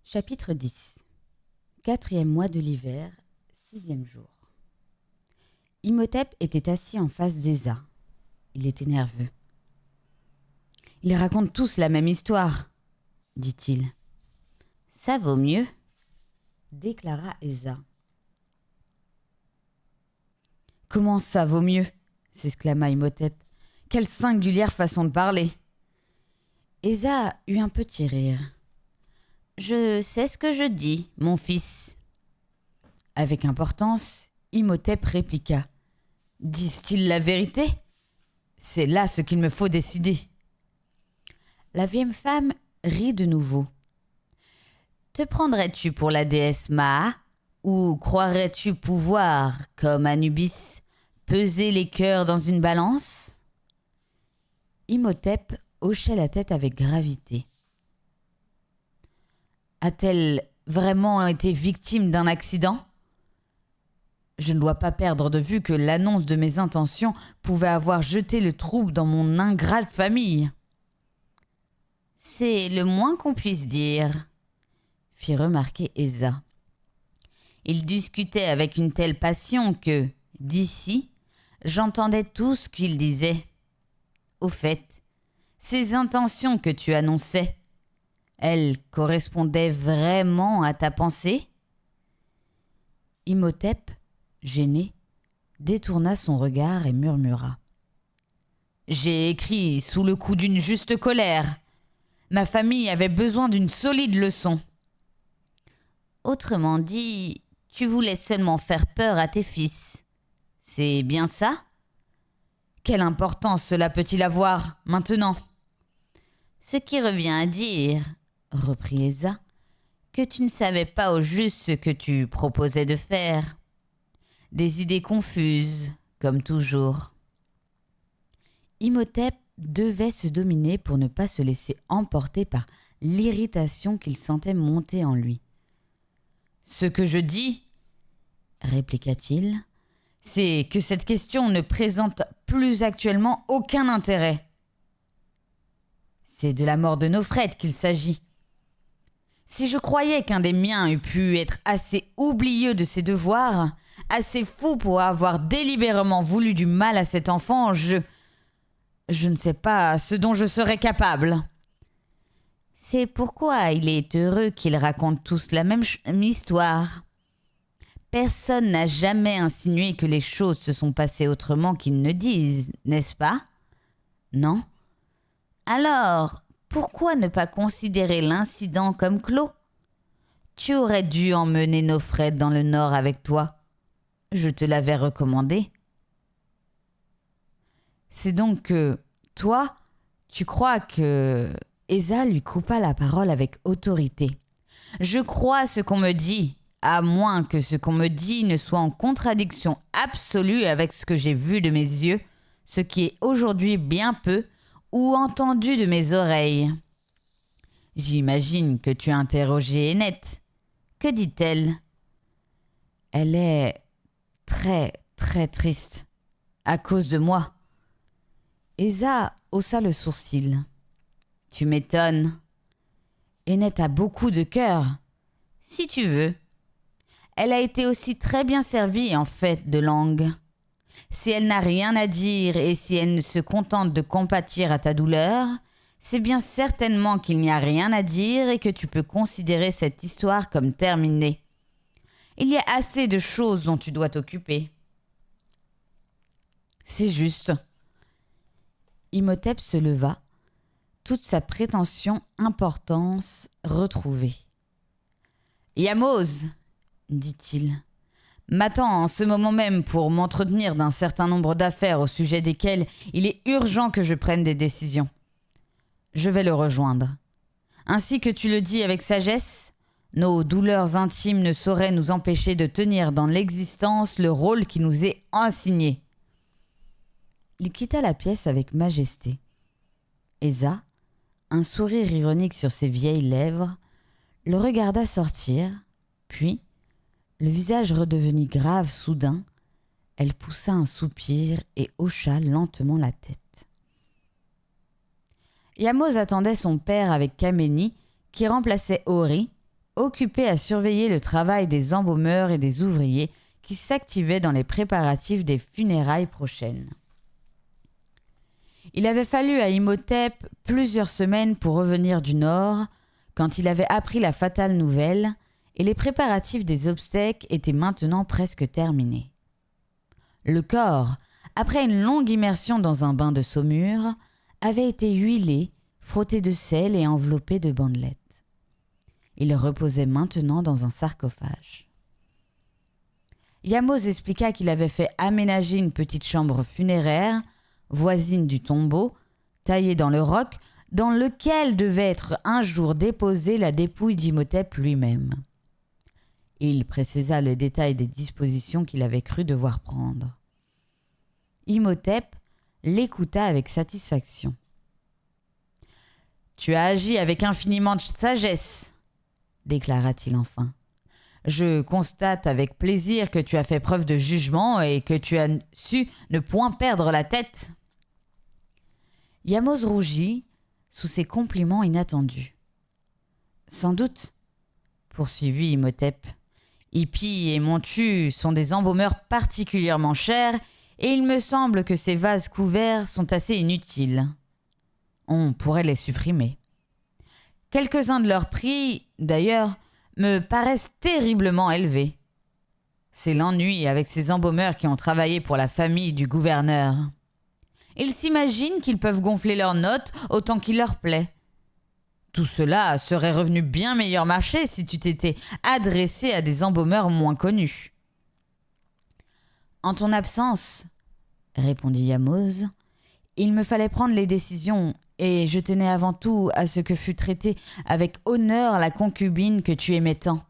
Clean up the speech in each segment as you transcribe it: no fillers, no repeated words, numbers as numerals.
Chapitre 10. 4e mois de l'hiver, 6e jour. Imhotep était assis en face d'Eza. Il était nerveux. « Ils racontent tous la même histoire, dit-il. « Ça vaut mieux, déclara Eza. « Comment ça vaut mieux ?» s'exclama Imhotep. « Quelle singulière façon de parler !» Eza eut un petit rire. « Je sais ce que je dis, mon fils. » Avec importance, Imhotep répliqua. « Disent-ils la vérité ? C'est là ce qu'il me faut décider. » La vieille femme rit de nouveau. « Te prendrais-tu pour la déesse Maa ou croirais-tu pouvoir, comme Anubis, peser les cœurs dans une balance ?» Imhotep hochait la tête avec gravité. A-t-elle vraiment été victime d'un accident ? Je ne dois pas perdre de vue que l'annonce de mes intentions pouvait avoir jeté le trouble dans mon ingrate famille. « C'est le moins qu'on puisse dire, » fit remarquer Eza. Il discutait avec une telle passion que, d'ici, j'entendais tout ce qu'il disait. Au fait, ces intentions que tu annonçais, elles correspondaient vraiment à ta pensée ? Imhotep, gêné, détourna son regard et murmura. « J'ai écrit sous le coup d'une juste colère. Ma famille avait besoin d'une solide leçon. » Autrement dit, tu voulais seulement faire peur à tes fils. C'est bien ça ? Quelle importance cela peut-il avoir maintenant ? Ce qui revient à dire, reprit Eza, que tu ne savais pas au juste ce que tu proposais de faire. Des idées confuses, comme toujours. Imhotep devait se dominer pour ne pas se laisser emporter par l'irritation qu'il sentait monter en lui. « Ce que je dis, répliqua-t-il, c'est que cette question ne présente plus actuellement aucun intérêt. C'est de la mort de Nofret qu'il s'agit. Si je croyais qu'un des miens eût pu être assez oublieux de ses devoirs, assez fou pour avoir délibérément voulu du mal à cet enfant, je ne sais pas ce dont je serais capable. C'est pourquoi il est heureux qu'ils racontent tous la même histoire. Personne n'a jamais insinué que les choses se sont passées autrement qu'ils ne disent, n'est-ce pas ? Non ? Alors, pourquoi ne pas considérer l'incident comme clos ? Tu aurais dû emmener Nofret dans le nord avec toi. Je te l'avais recommandé. C'est donc que, toi, tu crois que... Eza lui coupa la parole avec autorité. Je crois ce qu'on me dit, à moins que ce qu'on me dit ne soit en contradiction absolue avec ce que j'ai vu de mes yeux, ce qui est aujourd'hui bien peu, ou entendu de mes oreilles. J'imagine que tu as interrogé Ennet. Que dit-elle ? Elle est très, très triste, à cause de moi. Eza haussa le sourcil. Tu m'étonnes. Ennet a beaucoup de cœur. Si tu veux. Elle a été aussi très bien servie, en fait, de langue. Si elle n'a rien à dire et si elle ne se contente de compatir à ta douleur, c'est bien certainement qu'il n'y a rien à dire et que tu peux considérer cette histoire comme terminée. Il y a assez de choses dont tu dois t'occuper. C'est juste. Imhotep se leva, toute sa prétention importance retrouvée. Yamoz, dit-il, m'attend en ce moment même pour m'entretenir d'un certain nombre d'affaires au sujet desquelles il est urgent que je prenne des décisions. Je vais le rejoindre. Ainsi que tu le dis avec sagesse, nos douleurs intimes ne sauraient nous empêcher de tenir dans l'existence le rôle qui nous est assigné. Il quitta la pièce avec majesté. Eza, un sourire ironique sur ses vieilles lèvres, le regarda sortir, puis, le visage redevenu grave soudain, elle poussa un soupir et hocha lentement la tête. Yamoz attendait son père avec Kameni, qui remplaçait Ori, occupé à surveiller le travail des embaumeurs et des ouvriers qui s'activaient dans les préparatifs des funérailles prochaines. Il avait fallu à Imhotep plusieurs semaines pour revenir du nord, quand il avait appris la fatale nouvelle, et les préparatifs des obsèques étaient maintenant presque terminés. Le corps, après une longue immersion dans un bain de saumure, avait été huilé, frotté de sel et enveloppé de bandelettes. Il reposait maintenant dans un sarcophage. Yamos expliqua qu'il avait fait aménager une petite chambre funéraire, voisine du tombeau, taillée dans le roc, dans lequel devait être un jour déposée la dépouille d'Imhotep lui-même. Il précisa les détails des dispositions qu'il avait cru devoir prendre. Imhotep l'écouta avec satisfaction. « Tu as agi avec infiniment de sagesse, » déclara-t-il enfin. « Je constate avec plaisir que tu as fait preuve de jugement et que tu as su ne point perdre la tête. » Yamos rougit sous ces compliments inattendus. « Sans doute, » poursuivit Imhotep. « Hippi et Montu sont des embaumeurs particulièrement chers et il me semble que ces vases couverts sont assez inutiles. On pourrait les supprimer. Quelques-uns de leurs prix, d'ailleurs, me paraissent terriblement élevés. C'est l'ennui avec ces embaumeurs qui ont travaillé pour la famille du gouverneur. Ils s'imaginent qu'ils peuvent gonfler leurs notes autant qu'il leur plaît. Tout cela serait revenu bien meilleur marché si tu t'étais adressé à des embaumeurs moins connus. » « En ton absence, » répondit Yamos, « il me fallait prendre les décisions et je tenais avant tout à ce que fût traitée avec honneur la concubine que tu aimais tant. »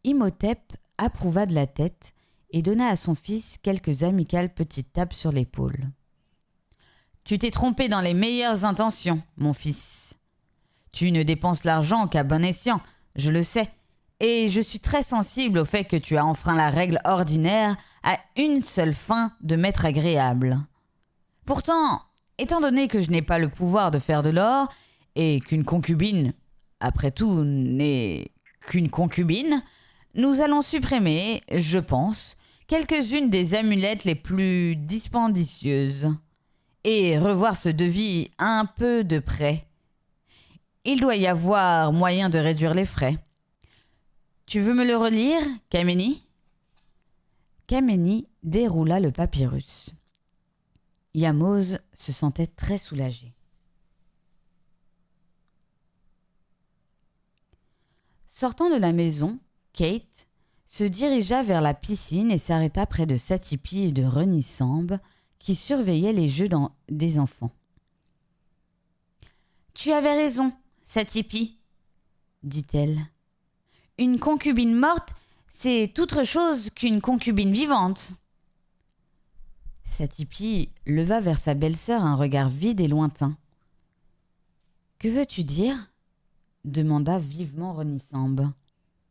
Imhotep approuva de la tête et donna à son fils quelques amicales petites tapes sur l'épaule. « Tu t'es trompé dans les meilleures intentions, mon fils. Tu ne dépenses l'argent qu'à bon escient, je le sais, et je suis très sensible au fait que tu as enfreint la règle ordinaire à une seule fin de m'être agréable. Pourtant, étant donné que je n'ai pas le pouvoir de faire de l'or, et qu'une concubine, après tout, n'est qu'une concubine, nous allons supprimer, je pense, quelques-unes des amulettes les plus dispendicieuses, et revoir ce devis un peu de près. Il doit y avoir moyen de réduire les frais. Tu veux me le relire, Kameni ?» Kameni déroula le papyrus. Yamos se sentait très soulagé. Sortant de la maison, Kate se dirigea vers la piscine et s'arrêta près de Satipi et de Renisambe qui surveillaient les jeux des enfants. « Tu avais raison, Satipi, » dit-elle. « Une concubine morte, c'est autre chose qu'une concubine vivante. » Satipi leva vers sa belle-sœur un regard vide et lointain. « Que veux-tu dire ?» demanda vivement Renisambe.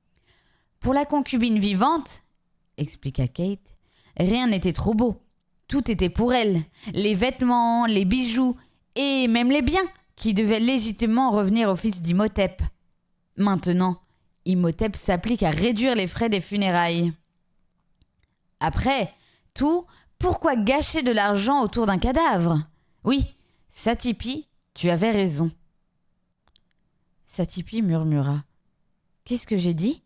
« Pour la concubine vivante, » expliqua Kate, « rien n'était trop beau. Tout était pour elle, les vêtements, les bijoux et même les biens qui devaient légitimement revenir au fils d'Imhotep. Maintenant, Imhotep s'applique à réduire les frais des funérailles. Après tout, pourquoi gâcher de l'argent autour d'un cadavre ? Oui, Satipi, tu avais raison. » Satipi murmura. « Qu'est-ce que j'ai dit ?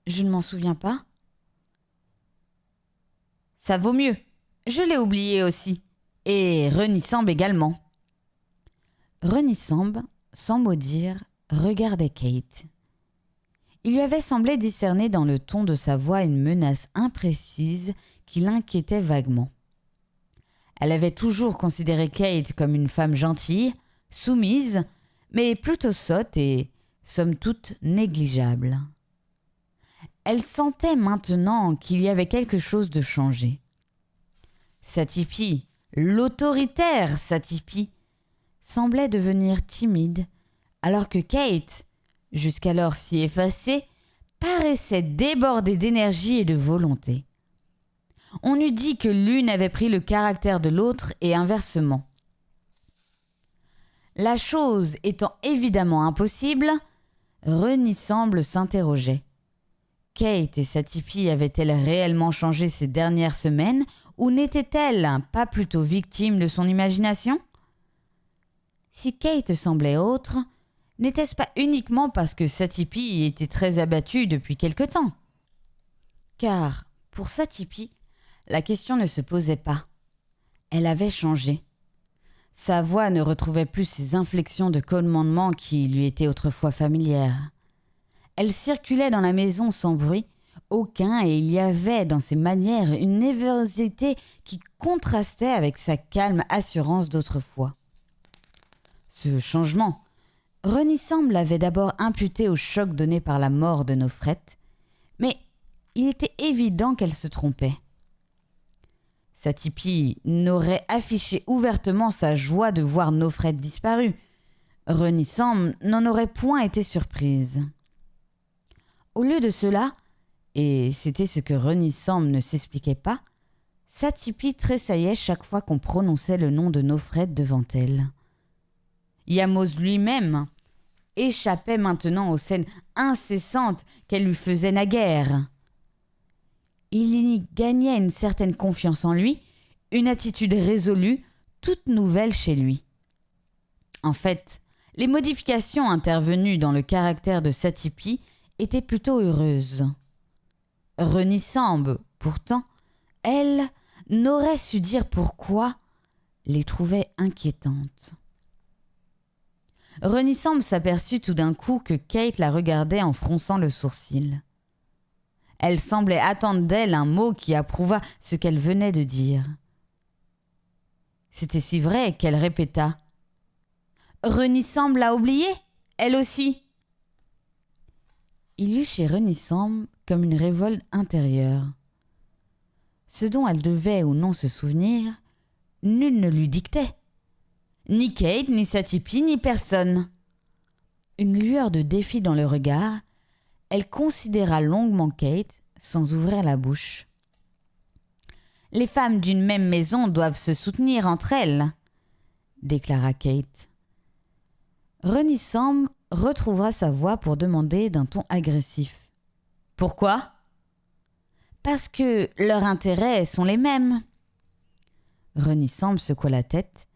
Je ne m'en souviens pas. »« Ça vaut mieux. Je l'ai oublié aussi. Et Renisambe également. » Renisambe, sans mot dire, regardait Kate. Il lui avait semblé discerner dans le ton de sa voix une menace imprécise qui l'inquiétait vaguement. Elle avait toujours considéré Kate comme une femme gentille, soumise, mais plutôt sotte et, somme toute, négligeable. Elle sentait maintenant qu'il y avait quelque chose de changé. Satipi, l'autoritaire Satipi, semblait devenir timide, alors que Kate, jusqu'alors si effacée, paraissait débordée d'énergie et de volonté. On eût dit que l'une avait pris le caractère de l'autre et inversement. La chose étant évidemment impossible, Reni semble s'interrogeait. Kate et Satipi avaient-elles réellement changé ces dernières semaines ou n'étaient-elles pas plutôt victimes de son imagination? Si Kate semblait autre, n'était-ce pas uniquement parce que Satipi était très abattue depuis quelque temps? Car, pour Satipi, la question ne se posait pas. Elle avait changé. Sa voix ne retrouvait plus ces inflexions de commandement qui lui étaient autrefois familières. Elle circulait dans la maison sans bruit aucun et il y avait dans ses manières une nervosité qui contrastait avec sa calme assurance d'autrefois. Ce changement, Reni semble l'avait d'abord imputé au choc donné par la mort de Nofrette, mais il était évident qu'elle se trompait. Satipi n'aurait affiché ouvertement sa joie de voir Nofrette disparue. Reni semble n'en aurait point été surprise. Au lieu de cela, et c'était ce que Reni semble ne s'expliquait pas, Satipi tressaillait chaque fois qu'on prononçait le nom de Nofrette devant elle. Yamos lui-même échappait maintenant aux scènes incessantes qu'elle lui faisait naguère. Il y gagnait une certaine confiance en lui, une attitude résolue, toute nouvelle chez lui. En fait, les modifications intervenues dans le caractère de Satipi étaient plutôt heureuses. Reni semble, pourtant, elle n'aurait su dire pourquoi, les trouvait inquiétantes. Reni semble s'aperçut tout d'un coup que Kate la regardait en fronçant le sourcil. Elle semblait attendre d'elle un mot qui approuvât ce qu'elle venait de dire. C'était si vrai qu'elle répéta « Reni semble l'a oublié, elle aussi !» Il y eut chez Reni semble comme une révolte intérieure. Ce dont elle devait ou non se souvenir, nul ne lui dictait. Ni Kate, ni Satipi, ni personne. Une lueur de défi dans le regard, elle considéra longuement Kate sans ouvrir la bouche. Les femmes d'une même maison doivent se soutenir entre elles, déclara Kate. Reni semble retrouva sa voix pour demander d'un ton agressif. Pourquoi? Parce que leurs intérêts sont les mêmes. Reni semble secoua la tête.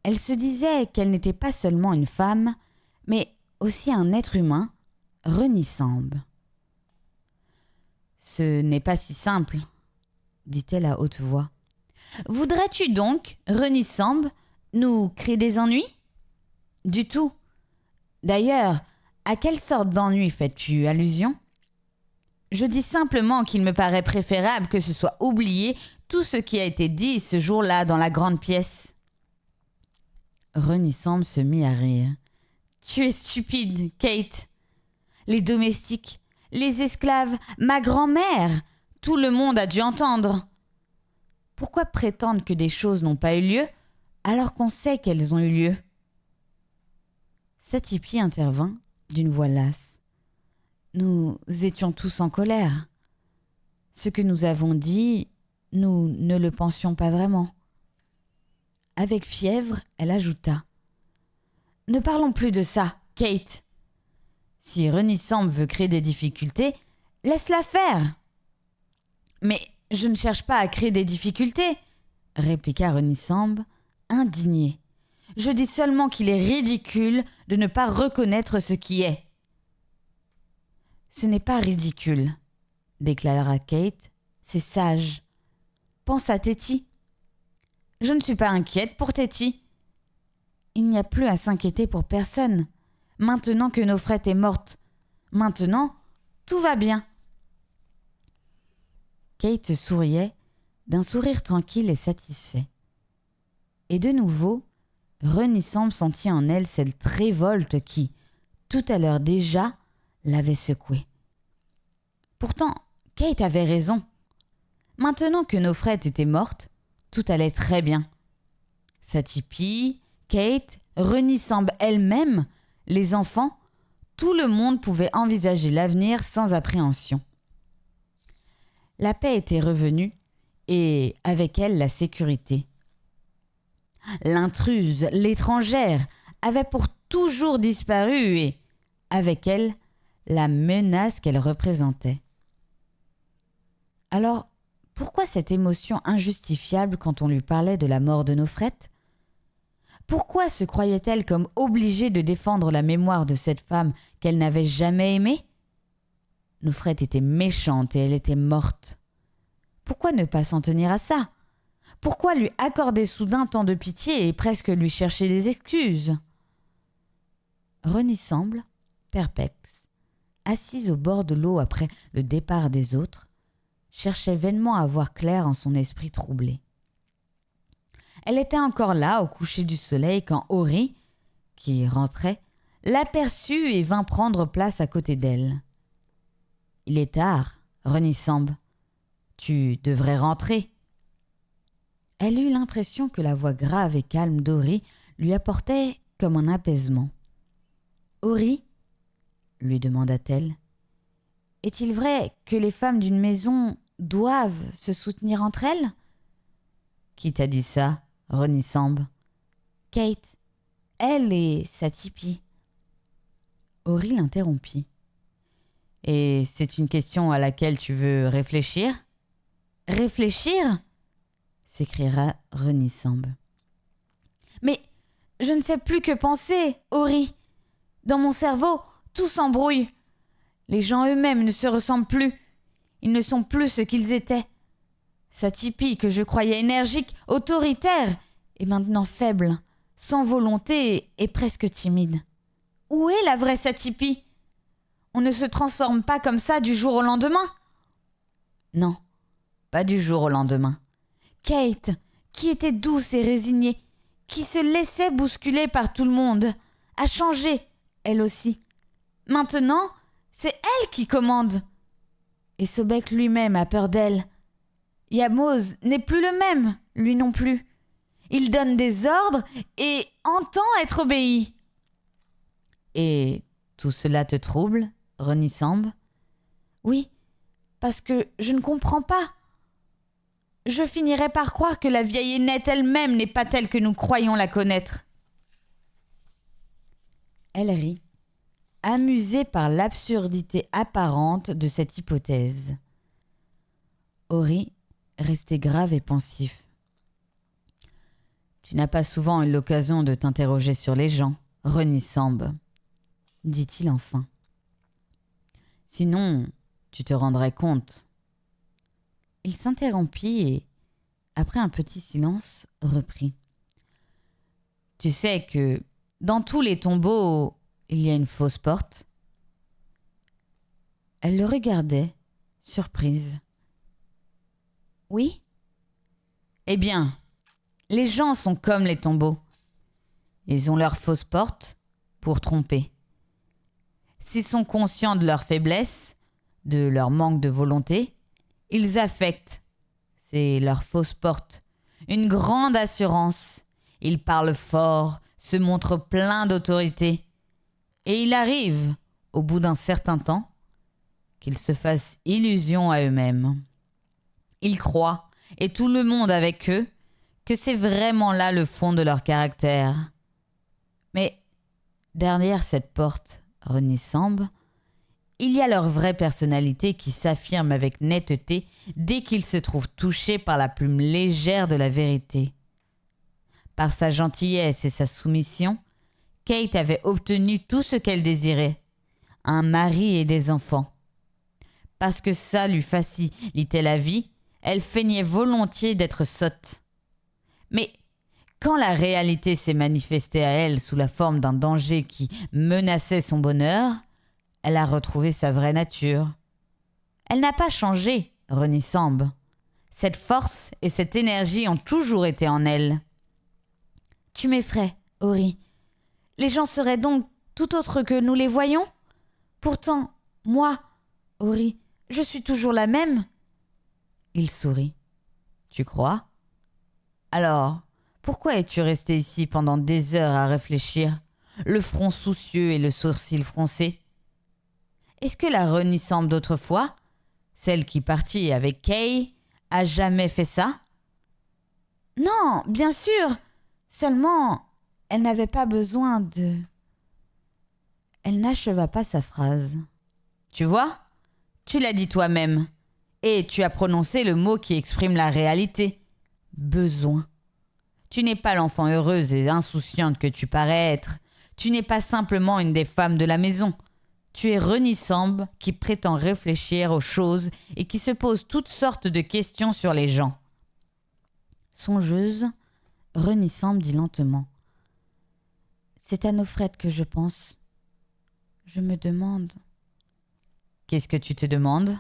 Elle se disait qu'elle n'était pas seulement une femme, mais aussi un être humain, Reni semble. Ce n'est pas si simple, dit-elle à haute voix. Voudrais-tu donc, Reni semble, nous créer des ennuis? Du tout. D'ailleurs, à quelle sorte d'ennui fais-tu allusion? Je dis simplement qu'il me paraît préférable que ce soit oublié tout ce qui a été dit ce jour-là dans la grande pièce. Reni semble se mit à rire. Tu es stupide, Kate. Les domestiques, les esclaves, ma grand-mère, tout le monde a dû entendre. Pourquoi prétendre que des choses n'ont pas eu lieu alors qu'on sait qu'elles ont eu lieu? Satipi intervint d'une voix lasse. Nous étions tous en colère. Ce que nous avons dit, nous ne le pensions pas vraiment. Avec fièvre, elle ajouta. Ne parlons plus de ça, Kate. Si Reni semble veut créer des difficultés, laisse-la faire. Mais je ne cherche pas à créer des difficultés, répliqua Reni semble, indigné. Je dis seulement qu'il est ridicule de ne pas reconnaître ce qui est. Ce n'est pas ridicule, déclara Kate, c'est sage. Pense à Tetty. Je ne suis pas inquiète pour Tetty. Il n'y a plus à s'inquiéter pour personne. Maintenant que Nofrette est morte, maintenant, tout va bien. Kate souriait, d'un sourire tranquille et satisfait. Et de nouveau, Reni semble sentit en elle cette révolte qui, tout à l'heure déjà, l'avait secouée. Pourtant, Kate avait raison. Maintenant que Nofrette était morte, tout allait très bien. Satipi, Kate, Reni semble elle-même, les enfants, tout le monde pouvait envisager l'avenir sans appréhension. La paix était revenue, et avec elle la sécurité. L'intruse, l'étrangère, avait pour toujours disparu et, avec elle la menace qu'elle représentait. Alors, pourquoi cette émotion injustifiable quand on lui parlait de la mort de Nofrette ? Pourquoi se croyait-elle comme obligée de défendre la mémoire de cette femme qu'elle n'avait jamais aimée ? Nofrette était méchante et elle était morte. Pourquoi ne pas s'en tenir à ça ? Pourquoi lui accorder soudain tant de pitié et presque lui chercher des excuses ? Renissemble, perplexe, assise au bord de l'eau après le départ des autres, cherchait vainement à voir clair en son esprit troublé. Elle était encore là au coucher du soleil quand Ori, qui rentrait, l'aperçut et vint prendre place à côté d'elle. « Il est tard, Renissemble. Tu devrais rentrer. » Elle eut l'impression que la voix grave et calme d'Ori lui apportait comme un apaisement. « Ori, lui demanda-t-elle, est-il vrai que les femmes d'une maison doivent se soutenir entre elles ? » Qui t'a dit ça, Renissemble ? Kate, elle et sa tipi. Ori l'interrompit. Et c'est une question à laquelle tu veux réfléchir ? Réfléchir ? S'écriera Renissemble. Mais je ne sais plus que penser, Ori. Dans mon cerveau, tout s'embrouille. Les gens eux-mêmes ne se ressemblent plus. Ils ne sont plus ce qu'ils étaient. Satipi, que je croyais énergique, autoritaire, est maintenant faible, sans volonté et presque timide. Où est la vraie Satipi ? On ne se transforme pas comme ça du jour au lendemain. Non, pas du jour au lendemain. Kate, qui était douce et résignée, qui se laissait bousculer par tout le monde, a changé, elle aussi. Maintenant, c'est elle qui commande. Et Sobek lui-même a peur d'elle. Yamoz n'est plus le même, lui non plus. Il donne des ordres et entend être obéi. Et tout cela te trouble, Renissemble ? Oui, parce que je ne comprends pas. Je finirai par croire que la vieille Énette elle-même n'est pas telle que nous croyons la connaître. Elle rit, amusée par l'absurdité apparente de cette hypothèse. Ori restait grave et pensif. « Tu n'as pas souvent eu l'occasion de t'interroger sur les gens, Renissemble, » dit-il enfin. « Sinon, tu te rendrais compte. » Il s'interrompit et, après un petit silence, reprit. « Tu sais que dans tous les tombeaux, il y a une fausse porte. » Elle le regardait, surprise. « Oui ? » « Eh bien, les gens sont comme les tombeaux. Ils ont leur fausse porte pour tromper. S'ils sont conscients de leur faiblesse, de leur manque de volonté, ils affectent, c'est leur fausse porte, une grande assurance. Ils parlent fort, se montrent pleins d'autorité. Et il arrive, au bout d'un certain temps, qu'ils se fassent illusion à eux-mêmes. Ils croient, et tout le monde avec eux, que c'est vraiment là le fond de leur caractère. Mais derrière cette porte, Renissemble, il y a leur vraie personnalité qui s'affirme avec netteté dès qu'ils se trouvent touchés par la plume légère de la vérité. Par sa gentillesse et sa soumission, Kate avait obtenu tout ce qu'elle désirait, un mari et des enfants. Parce que ça lui facilitait la vie, elle feignait volontiers d'être sotte. Mais quand la réalité s'est manifestée à elle sous la forme d'un danger qui menaçait son bonheur, elle a retrouvé sa vraie nature. Elle n'a pas changé, Renissemble. Cette force et cette énergie ont toujours été en elle. Tu m'effraies, Ori. Les gens seraient donc tout autres que nous les voyons ? Pourtant, moi, Ori, je suis toujours la même. Il sourit. Tu crois ? Alors, pourquoi es-tu resté ici pendant des heures à réfléchir, le front soucieux et le sourcil froncé ? Est-ce que la Renissemble d'autrefois, celle qui partit avec Kay, a jamais fait ça ? Non, bien sûr. Seulement, elle n'avait pas besoin de... Elle n'acheva pas sa phrase. Tu vois, tu l'as dit toi-même. Et tu as prononcé le mot qui exprime la réalité. Besoin. Tu n'es pas l'enfant heureuse et insouciante que tu parais être. Tu n'es pas simplement une des femmes de la maison. Tu es Reni Samb qui prétend réfléchir aux choses et qui se pose toutes sortes de questions sur les gens. Songeuse, Reni Samb dit lentement. C'est à Nofrette que je pense. Je me demande. Qu'est-ce que tu te demandes ?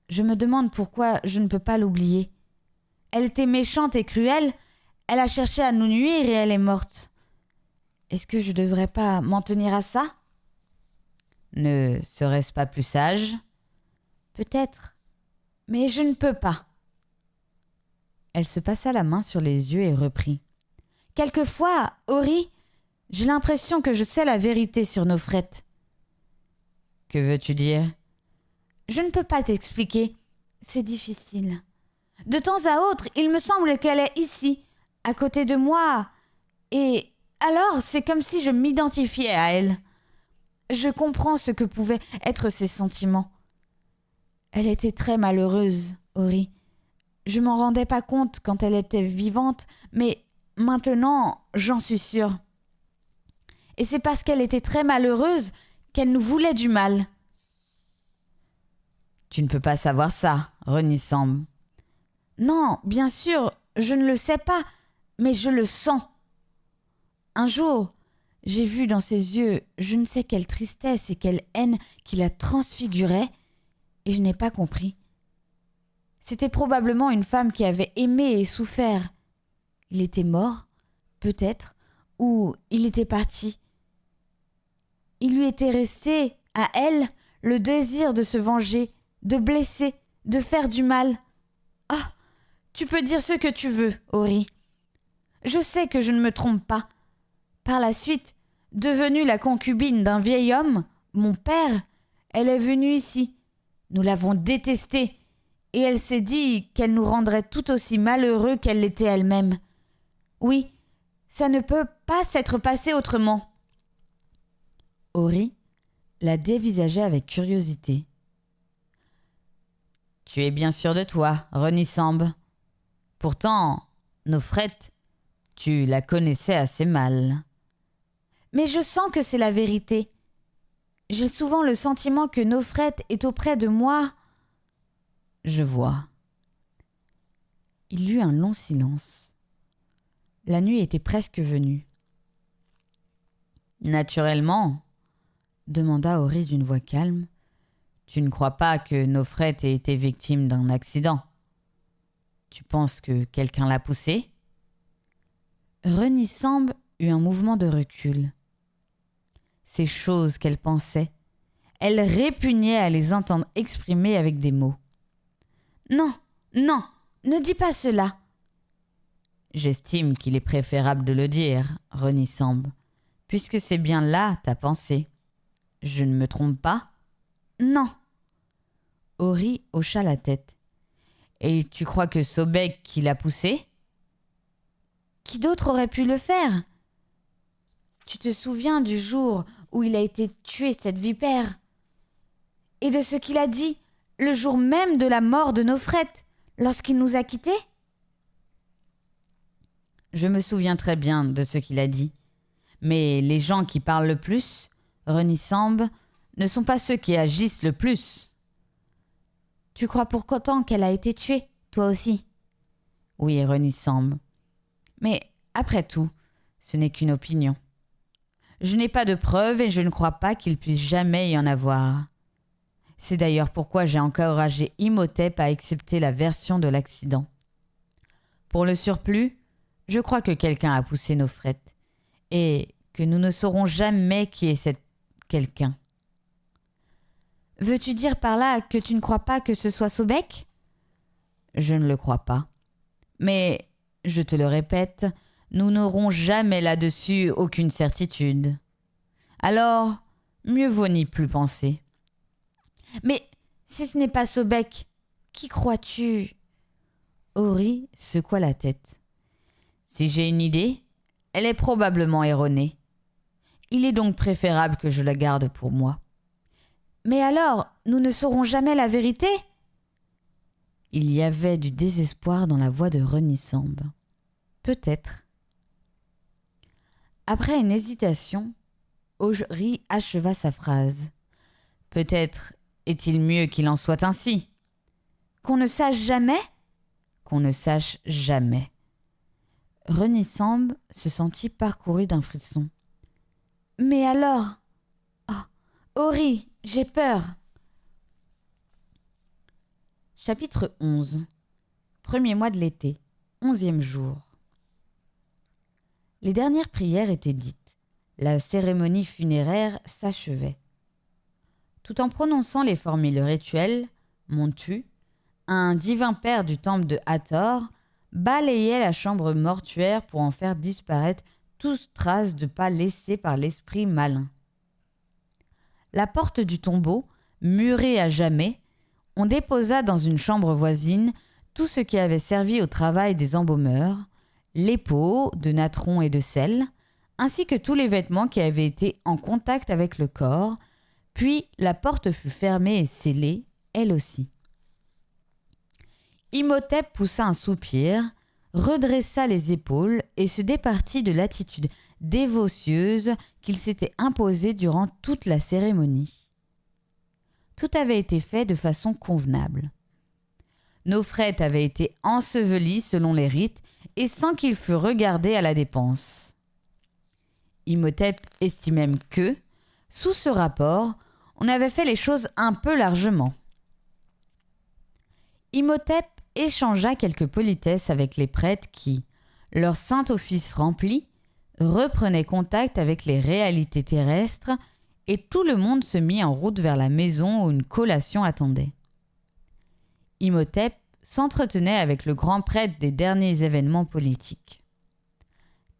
Je me demande pourquoi je ne peux pas l'oublier. Elle était méchante et cruelle. Elle a cherché à nous nuire et elle est morte. Est-ce que je ne devrais pas m'en tenir à ça ? Ne serait-ce pas plus sage ? Peut-être, mais je ne peux pas. Elle se passa la main sur les yeux et reprit. Quelquefois, Ori, j'ai l'impression que je sais la vérité sur Nofrette. Que veux-tu dire ? Je ne peux pas t'expliquer. C'est difficile. De temps à autre, il me semble qu'elle est ici, à côté de moi. Et alors, c'est comme si je m'identifiais à elle. Je comprends ce que pouvaient être ses sentiments. Elle était très malheureuse, Ori. Je m'en rendais pas compte quand elle était vivante, mais maintenant, j'en suis sûre. Et c'est parce qu'elle était très malheureuse qu'elle nous voulait du mal. Tu ne peux pas savoir ça, Reni Samb. Non, bien sûr, je ne le sais pas, mais je le sens. Un jour, j'ai vu dans ses yeux je ne sais quelle tristesse et quelle haine qui la transfigurait, et je n'ai pas compris. C'était probablement une femme qui avait aimé et souffert. Il était mort, peut-être, ou il était parti. Il lui était resté, à elle, le désir de se venger, de blesser, de faire du mal. Ah, tu peux dire ce que tu veux, Ori. Je sais que je ne me trompe pas. Par la suite, devenue la concubine d'un vieil homme, mon père, elle est venue ici. Nous l'avons détestée, et elle s'est dit qu'elle nous rendrait tout aussi malheureux qu'elle l'était elle-même. Oui, ça ne peut pas s'être passé autrement. Ori la dévisageait avec curiosité. Tu es bien sûr de toi, Reni Samb. Pourtant, Nofrette, tu la connaissais assez mal. Mais je sens que c'est la vérité. J'ai souvent le sentiment que Nofrette est auprès de moi. Je vois. Il y eut un long silence. La nuit était presque venue. Naturellement, demanda Ori d'une voix calme, tu ne crois pas que Nofrette ait été victime d'un accident ? Tu penses que quelqu'un l'a poussée ? Reni Samb eut un mouvement de recul. Ces choses qu'elle pensait, elle répugnait à les entendre exprimer avec des mots. Non, non, ne dis pas cela. J'estime qu'il est préférable de le dire, Reni Samb, puisque c'est bien là ta pensée. Je ne me trompe pas ? Non. Ori hocha la tête. Et tu crois que Sobek qui l'a poussé ? Qui d'autre aurait pu le faire ? Tu te souviens du jour où il a été tué, cette vipère ? Et de ce qu'il a dit le jour même de la mort de Nofrette, lorsqu'il nous a quittés ? Je me souviens très bien de ce qu'il a dit. Mais les gens qui parlent le plus, Reni Samb, ne sont pas ceux qui agissent le plus. Tu crois pourtant qu'elle a été tuée, toi aussi ? Oui, Reni Samb. Mais après tout, ce n'est qu'une opinion. Je n'ai pas de preuves et je ne crois pas qu'il puisse jamais y en avoir. C'est d'ailleurs pourquoi j'ai encouragé Imhotep à accepter la version de l'accident. Pour le surplus, je crois que quelqu'un a poussé Nofrette et que nous ne saurons jamais qui est cet quelqu'un. Veux-tu dire par là que tu ne crois pas que ce soit Sobek ? Je ne le crois pas. Mais, je te le répète, nous n'aurons jamais là-dessus aucune certitude. Alors, mieux vaut n'y plus penser. Mais si ce n'est pas Sobek, qui crois-tu ? Ori secoua la tête. Si j'ai une idée, elle est probablement erronée. Il est donc préférable que je la garde pour moi. » »« Mais alors, nous ne saurons jamais la vérité ?» Il y avait du désespoir dans la voix de Renisambe. « Peut-être. » Après une hésitation, Augery acheva sa phrase. « Peut-être est-il mieux qu'il en soit ainsi. »« Qu'on ne sache jamais ?»« Qu'on ne sache jamais. » Renisambe se sentit parcouru d'un frisson. « Mais alors... Oh, Aury, j'ai peur !» Chapitre 11. Premier mois de l'été, 11e jour. Les dernières prières étaient dites. La cérémonie funéraire s'achevait. Tout en prononçant les formules rituelles, Montu, un divin père du temple de Hathor, balayait la chambre mortuaire pour en faire disparaître toute trace de pas laissée par l'esprit malin. La porte du tombeau, murée à jamais, on déposa dans une chambre voisine tout ce qui avait servi au travail des embaumeurs, les pots de natron et de sel, ainsi que tous les vêtements qui avaient été en contact avec le corps, puis la porte fut fermée et scellée, elle aussi. Imhotep poussa un soupir, redressa les épaules et se départit de l'attitude dévotieuse qu'il s'était imposée durant toute la cérémonie. Tout avait été fait de façon convenable. Nofret avait été enseveli selon les rites et sans qu'il fût regardé à la dépense. Imhotep estimait même que, sous ce rapport, on avait fait les choses un peu largement. Imhotep échangea quelques politesses avec les prêtres qui, leur saint office rempli, reprenaient contact avec les réalités terrestres et tout le monde se mit en route vers la maison où une collation attendait. Imhotep s'entretenait avec le grand prêtre des derniers événements politiques.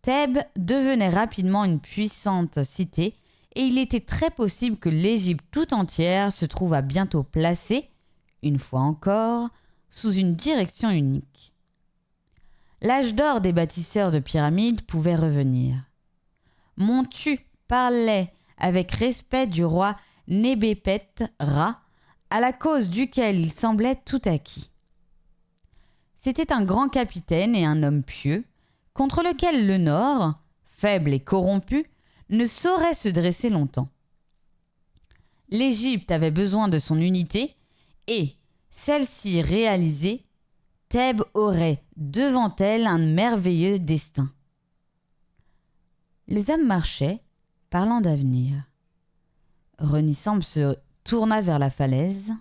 Thèbes devenait rapidement une puissante cité et il était très possible que l'Égypte tout entière se trouvât bientôt placée, une fois encore, sous une direction unique. L'âge d'or des bâtisseurs de pyramides pouvait revenir. Montu parlait avec respect du roi Nébépet-Ra, à la cause duquel il semblait tout acquis. C'était un grand capitaine et un homme pieux, contre lequel le Nord, faible et corrompu, ne saurait se dresser longtemps. L'Égypte avait besoin de son unité et, celle-ci réalisée, Thèbes aurait devant elle un merveilleux destin. Les hommes marchaient, parlant d'avenir. Renisambe se tourna vers la falaise.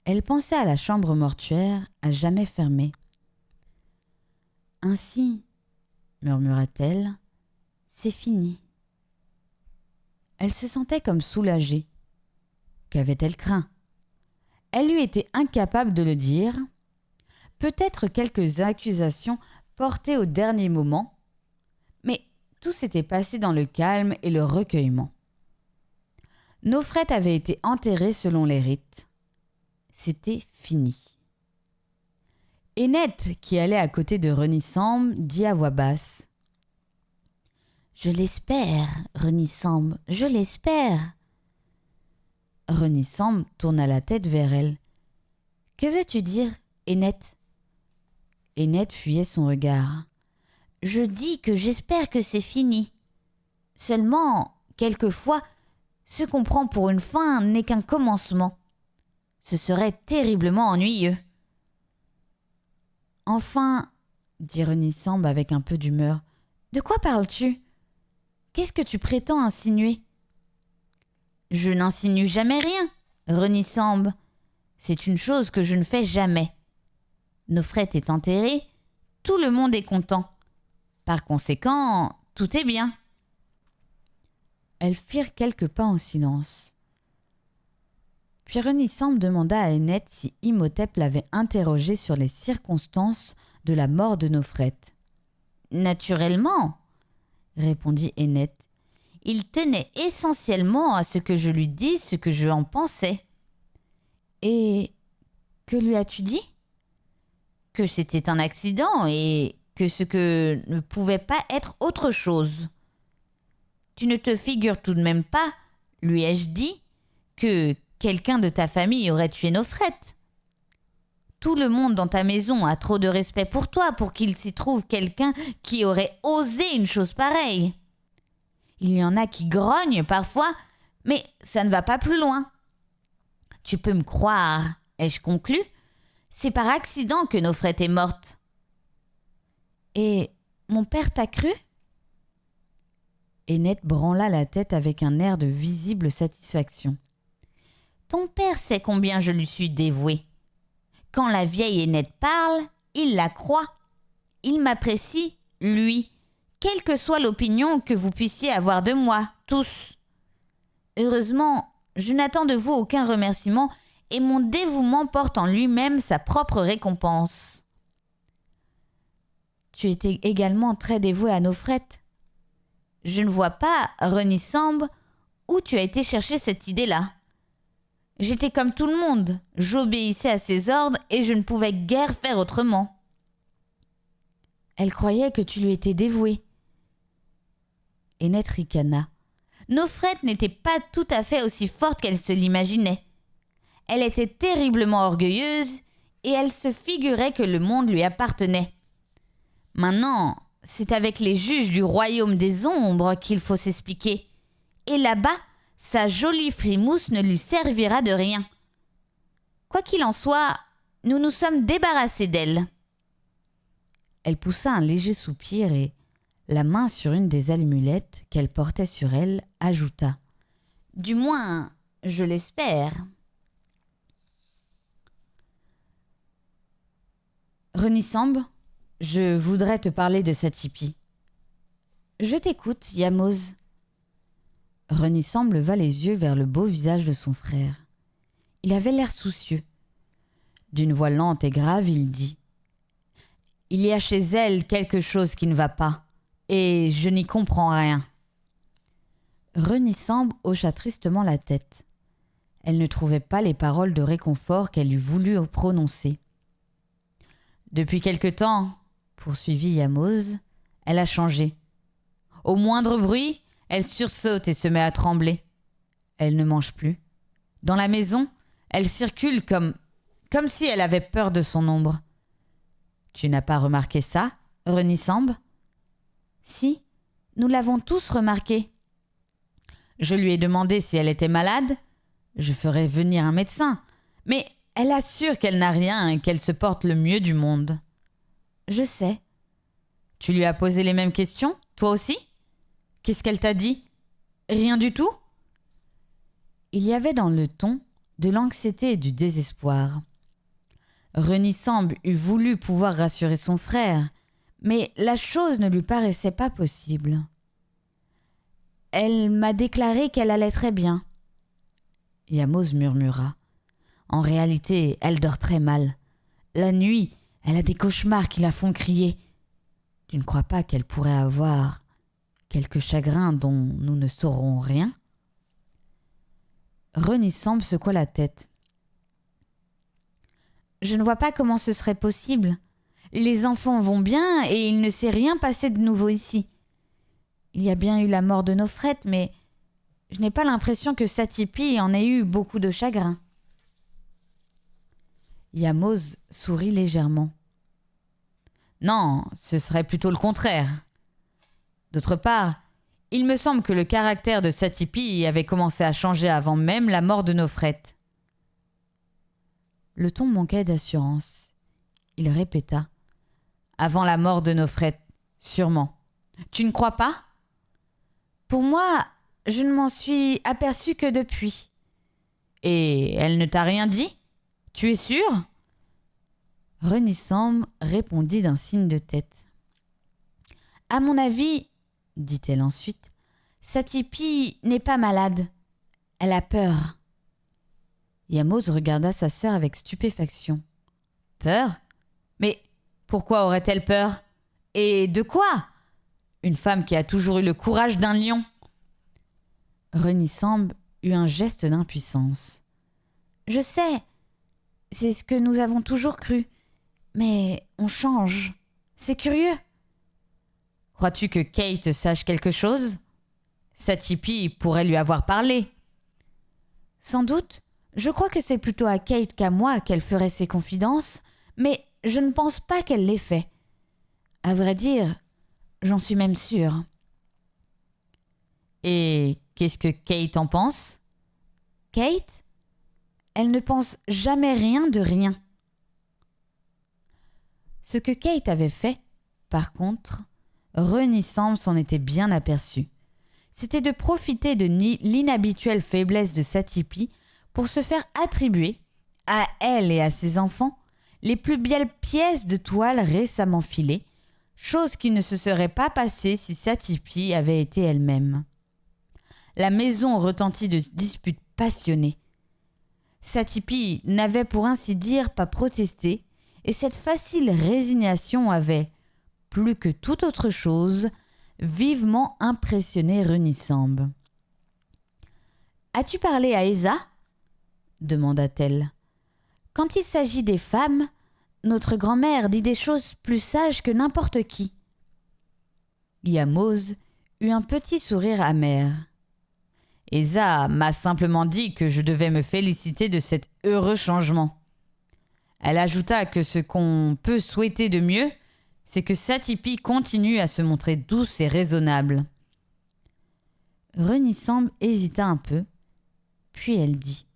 Elle pensait à la chambre mortuaire à jamais fermée. « Ainsi, murmura-t-elle, c'est fini. » Elle se sentait comme soulagée. Qu'avait-elle craint? Elle lui était incapable de le dire. Peut-être quelques accusations portées au dernier moment, mais tout s'était passé dans le calme et le recueillement. Nofret avait été enterré selon les rites. C'était fini. Éneth, qui allait à côté de Renisambe, dit à voix basse: « Je l'espère, Renisambe, je l'espère. » Renisambe tourna la tête vers elle. « Que veux-tu dire, Éneth ?» Éneth fuyait son regard. « Je dis que j'espère que c'est fini. Seulement, quelquefois, ce qu'on prend pour une fin n'est qu'un commencement. Ce serait terriblement ennuyeux. » « Enfin, dit Renisambe avec un peu d'humeur, de quoi parles-tu? Qu'est-ce que tu prétends insinuer? » « Je n'insinue jamais rien, Renisambe. C'est une chose que je ne fais jamais. Nofret est enterré, tout le monde est content. Par conséquent, tout est bien. » Elles firent quelques pas en silence. Puis Renisambe demanda à Éneth si Imhotep l'avait interrogé sur les circonstances de la mort de Nofret. « Naturellement, répondit Éneth. Il tenait essentiellement à ce que je lui dise ce que je en pensais. »« Et que lui as-tu dit ? » ?»« Que c'était un accident et que ce que ne pouvait pas être autre chose. » Tu ne te figures tout de même pas, lui ai-je dit, que quelqu'un de ta famille aurait tué Nofrette. Tout le monde dans ta maison a trop de respect pour toi pour qu'il s'y trouve quelqu'un qui aurait osé une chose pareille. Il y en a qui grognent parfois, mais ça ne va pas plus loin. Tu peux me croire, ai-je conclu, c'est par accident que Nofrette est morte. Et mon père t'a cru ? Eneth branla la tête avec un air de visible satisfaction. Ton père sait combien je lui suis dévouée. Quand la vieille Eneth parle, il la croit. Il m'apprécie, lui, quelle que soit l'opinion que vous puissiez avoir de moi, tous. Heureusement, je n'attends de vous aucun remerciement et mon dévouement porte en lui-même sa propre récompense. Tu étais également très dévoué à Nofrette. Je ne vois pas, Renisambe, où tu as été chercher cette idée-là. J'étais comme tout le monde, j'obéissais à ses ordres et je ne pouvais guère faire autrement. Elle croyait que tu lui étais dévoué. Eneth ricana. Nofrette n'était pas tout à fait aussi forte qu'elle se l'imaginait. Elle était terriblement orgueilleuse et elle se figurait que le monde lui appartenait. Maintenant, c'est avec les juges du royaume des ombres qu'il faut s'expliquer. Et là-bas, sa jolie frimousse ne lui servira de rien. Quoi qu'il en soit, nous nous sommes débarrassés d'elle. Elle poussa un léger soupir et, la main sur une des allumettes qu'elle portait sur elle, ajouta « Du moins, je l'espère. » Renisambe, je voudrais te parler de Satipi. Je t'écoute, Yamoz. Renisambe leva les yeux vers le beau visage de son frère. Il avait l'air soucieux. D'une voix lente et grave, il dit « Il y a chez elle quelque chose qui ne va pas, et je n'y comprends rien. » Renisambe hocha tristement la tête. Elle ne trouvait pas les paroles de réconfort qu'elle eût voulu prononcer. « Depuis quelque temps, poursuivit Yamoz, elle a changé. Au moindre bruit, elle sursaute et se met à trembler. Elle ne mange plus. Dans la maison, elle circule comme si elle avait peur de son ombre. Tu n'as pas remarqué ça, Renisambe ? Si, nous l'avons tous remarqué. Je lui ai demandé si elle était malade. Je ferai venir un médecin. Mais elle assure qu'elle n'a rien et qu'elle se porte le mieux du monde. Je sais. Tu lui as posé les mêmes questions, toi aussi ? Qu'est-ce qu'elle t'a dit ? Rien du tout ? Il y avait dans le ton de l'anxiété et du désespoir. Renisambe eût voulu pouvoir rassurer son frère, mais la chose ne lui paraissait pas possible. Elle m'a déclaré qu'elle allait très bien. Yamoz murmura. En réalité, elle dort très mal. La nuit, elle a des cauchemars qui la font crier. Tu ne crois pas qu'elle pourrait avoir quelque chagrin dont nous ne saurons rien ? Renisambe secoua la tête. Je ne vois pas comment ce serait possible. Les enfants vont bien et il ne s'est rien passé de nouveau ici. Il y a bien eu la mort de Nofrette, mais je n'ai pas l'impression que Satipi en ait eu beaucoup de chagrin. Yamoz sourit légèrement. Non, ce serait plutôt le contraire. D'autre part, il me semble que le caractère de Satipi avait commencé à changer avant même la mort de Nofrette. Le ton manquait d'assurance. Il répéta. Avant la mort de Nofrette, sûrement. Tu ne crois pas ? Pour moi, je ne m'en suis aperçue que depuis. Et elle ne t'a rien dit ? Tu es sûr ? Renisambe répondit d'un signe de tête. À mon avis, dit-elle ensuite, Satipi n'est pas malade. Elle a peur. Yamoz regarda sa sœur avec stupéfaction. Peur ? Mais pourquoi aurait-elle peur ? Et de quoi ? Une femme qui a toujours eu le courage d'un lion. Renisambe eut un geste d'impuissance. Je sais, c'est ce que nous avons toujours cru. Mais on change. C'est curieux. Crois-tu que Kate sache quelque chose ? Satipi pourrait lui avoir parlé. Sans doute, je crois que c'est plutôt à Kate qu'à moi qu'elle ferait ses confidences, mais je ne pense pas qu'elle l'ait fait. À vrai dire, j'en suis même sûre. Et qu'est-ce que Kate en pense? Kate? Elle ne pense jamais rien de rien. Ce que Kate avait fait, par contre, Reni Samb s'en était bien aperçu. C'était de profiter de l'inhabituelle faiblesse de Satipi pour se faire attribuer, à elle et à ses enfants, les plus belles pièces de toile récemment filées, chose qui ne se serait pas passée si Satipi avait été elle-même. La maison retentit de disputes passionnées. Satipi n'avait pour ainsi dire pas protesté, et cette facile résignation avait, plus que toute autre chose, vivement impressionné Reni Samb. « As-tu parlé à Esa ?» demanda-t-elle. « Quand il s'agit des femmes, notre grand-mère dit des choses plus sages que n'importe qui. » Yamose eut un petit sourire amer. « Esa m'a simplement dit que je devais me féliciter de cet heureux changement. » Elle ajouta que ce qu'on peut souhaiter de mieux, c'est que Satipi continue à se montrer douce et raisonnable. Reni Samb hésita un peu, puis elle dit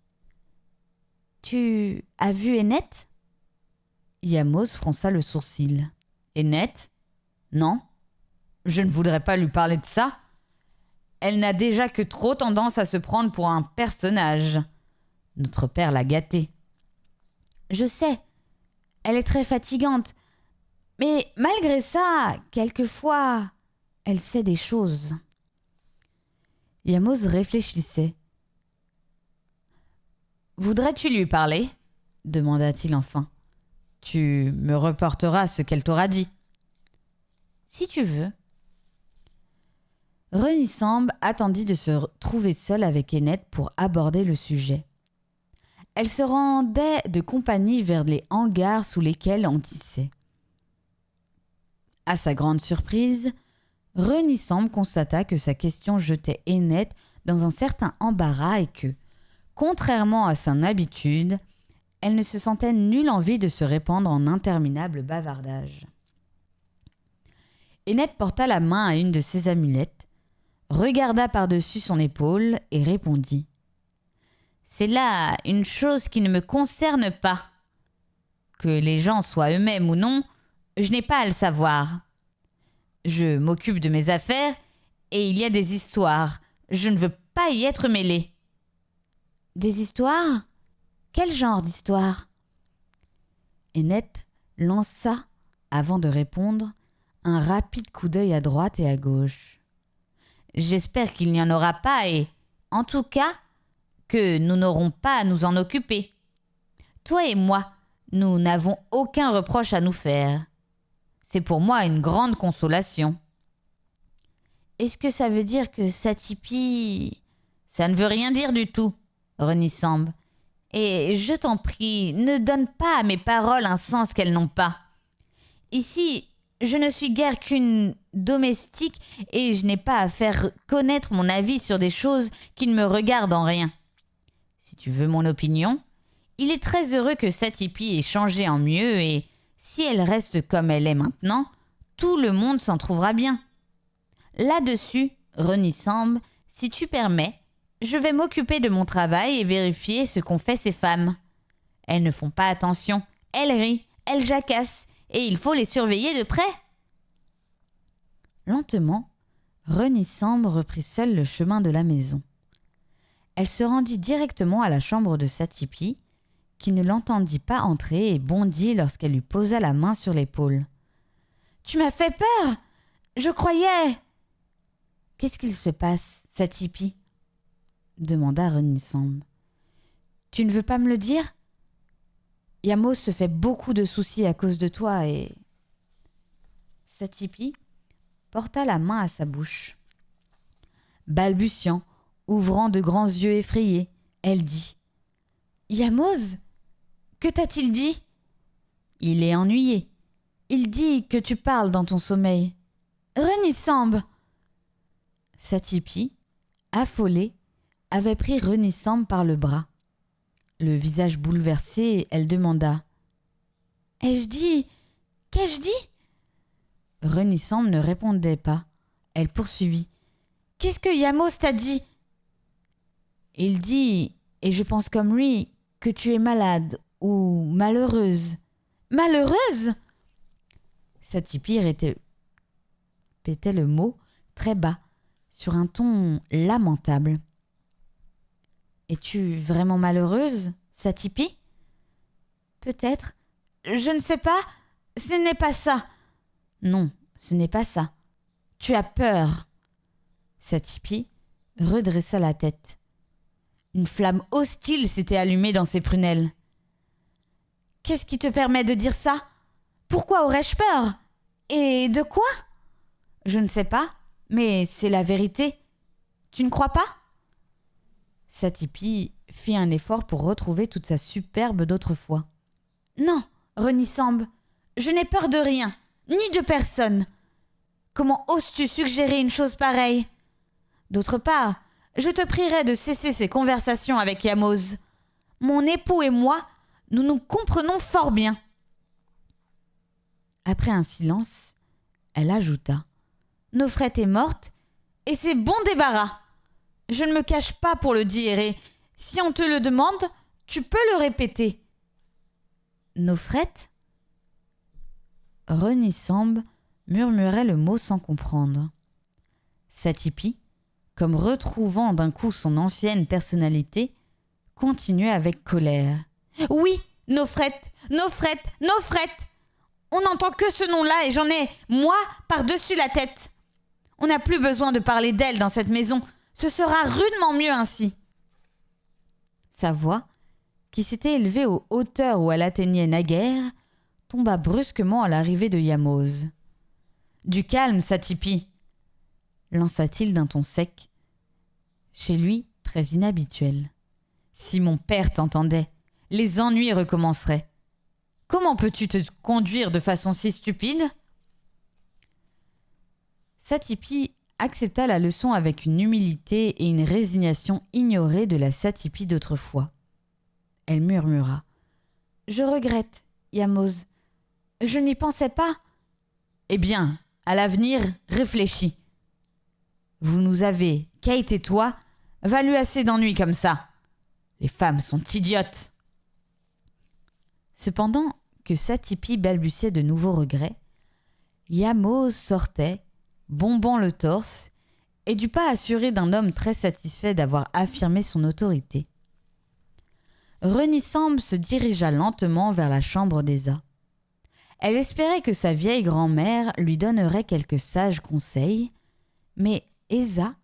« Tu as vu Eneth ?» Yamose fronça le sourcil. « Eneth ? Non, je ne voudrais pas lui parler de ça. Elle n'a déjà que trop tendance à se prendre pour un personnage. Notre père l'a gâtée. »« Je sais, elle est très fatigante. Mais malgré ça, quelquefois, elle sait des choses. » Yamose réfléchissait. « Voudrais-tu lui parler ?» demanda-t-il enfin. « Tu me reporteras ce qu'elle t'aura dit. »« Si tu veux. » Reni Samb attendit de se trouver seule avec Eneth pour aborder le sujet. Elle se rendait de compagnie vers les hangars sous lesquels on tissait. À sa grande surprise, Reni Samb constata que sa question jetait Eneth dans un certain embarras et que, contrairement à son habitude, elle ne se sentait nulle envie de se répandre en interminables bavardages. Eneth porta la main à une de ses amulettes, regarda par-dessus son épaule et répondit « C'est là une chose qui ne me concerne pas. Que les gens soient eux-mêmes ou non, je n'ai pas à le savoir. Je m'occupe de mes affaires et il y a des histoires. Je ne veux pas y être mêlée. »« Des histoires ? Quel genre d'histoires ?» Eneth lança, avant de répondre, un rapide coup d'œil à droite et à gauche. « J'espère qu'il n'y en aura pas et, en tout cas, que nous n'aurons pas à nous en occuper. Toi et moi, nous n'avons aucun reproche à nous faire. C'est pour moi une grande consolation. »« Est-ce que ça veut dire que Satipi… » ?»« Ça ne veut rien dire du tout, Reni Samb. Et je t'en prie, ne donne pas à mes paroles un sens qu'elles n'ont pas. Ici, je ne suis guère qu'une domestique et je n'ai pas à faire connaître mon avis sur des choses qui ne me regardent en rien. Si tu veux mon opinion, il est très heureux que Satipi ait changé en mieux et, si elle reste comme elle est maintenant, tout le monde s'en trouvera bien. Là-dessus, Reni Samb, si tu permets, je vais m'occuper de mon travail et vérifier ce qu'ont fait ces femmes. Elles ne font pas attention, elles rient, elles jacassent, et il faut les surveiller de près. » Lentement, Reni Samb reprit seule le chemin de la maison. Elle se rendit directement à la chambre de Satipi, qui ne l'entendit pas entrer et bondit lorsqu'elle lui posa la main sur l'épaule. « Tu m'as fait peur! Je croyais… » »« Qu'est-ce qu'il se passe, Satipi ?» demanda Reni Samb. « Tu ne veux pas me le dire ? Yamose se fait beaucoup de soucis à cause de toi et… » Satipi porta la main à sa bouche. Balbutiant, ouvrant de grands yeux effrayés, elle dit « Yamose ? Que t'a-t-il dit ? » ?»« Il est ennuyé. Il dit que tu parles dans ton sommeil. »« Reni Samb !» Satipi affolée, avait pris Renisambe par le bras. Le visage bouleversé, elle demanda « Ai-je dit ? Qu'ai-je dit ?» Renisambe ne répondait pas. Elle poursuivit « Qu'est-ce que Yamos t'a dit ?»« Il dit, et je pense comme lui, que tu es malade ou malheureuse. »« Malheureuse ?» Satipi répétait le mot très bas, sur un ton lamentable. « Es-tu vraiment malheureuse, Satipi ?»« Peut-être. Je ne sais pas. Ce n'est pas ça. »« Non, ce n'est pas ça. Tu as peur. » Satipi redressa la tête. Une flamme hostile s'était allumée dans ses prunelles. « Qu'est-ce qui te permet de dire ça ? Pourquoi aurais-je peur ? Et de quoi ? » ?»« Je ne sais pas, mais c'est la vérité. Tu ne crois pas ?» Satipi fit un effort pour retrouver toute sa superbe d'autrefois. « Non, Renisambe, je n'ai peur de rien, ni de personne. Comment oses-tu suggérer une chose pareille ? D'autre part, je te prierai de cesser ces conversations avec Yamos. Mon époux et moi, nous nous comprenons fort bien. » Après un silence, elle ajouta « Nofrette est morte, et c'est bon débarras. Je ne me cache pas pour le dire, et si on te le demande, tu peux le répéter. » Nofrette ? Renisambe murmurait le mot sans comprendre. Satipi, comme retrouvant d'un coup son ancienne personnalité, continuait avec colère. « Oui, Nofrette, Nofrette, Nofrette ! On n'entend que ce nom-là et j'en ai, moi, par-dessus la tête. On n'a plus besoin de parler d'elle dans cette maison. Ce sera rudement mieux ainsi. » Sa voix, qui s'était élevée aux hauteurs où elle atteignait naguère, tomba brusquement à l'arrivée de Yamos. « Du calme, Satipi !» lança-t-il d'un ton sec, chez lui très inhabituel. « Si mon père t'entendait, les ennuis recommenceraient. Comment peux-tu te conduire de façon si stupide ?» Satipi accepta la leçon avec une humilité et une résignation ignorées de la Satipi d'autrefois. Elle murmura. « Je regrette, Yamos. Je n'y pensais pas. » « Eh bien, à l'avenir, réfléchis. Vous nous avez, Kate et toi, valu assez d'ennuis comme ça. Les femmes sont idiotes. » Cependant que Satipi balbutiait de nouveaux regrets, Yamos sortait, bombant le torse, et du pas assuré d'un homme très satisfait d'avoir affirmé son autorité. Renisambe se dirigea lentement vers la chambre d'Esa. Elle espérait que sa vieille grand-mère lui donnerait quelques sages conseils, mais Esa,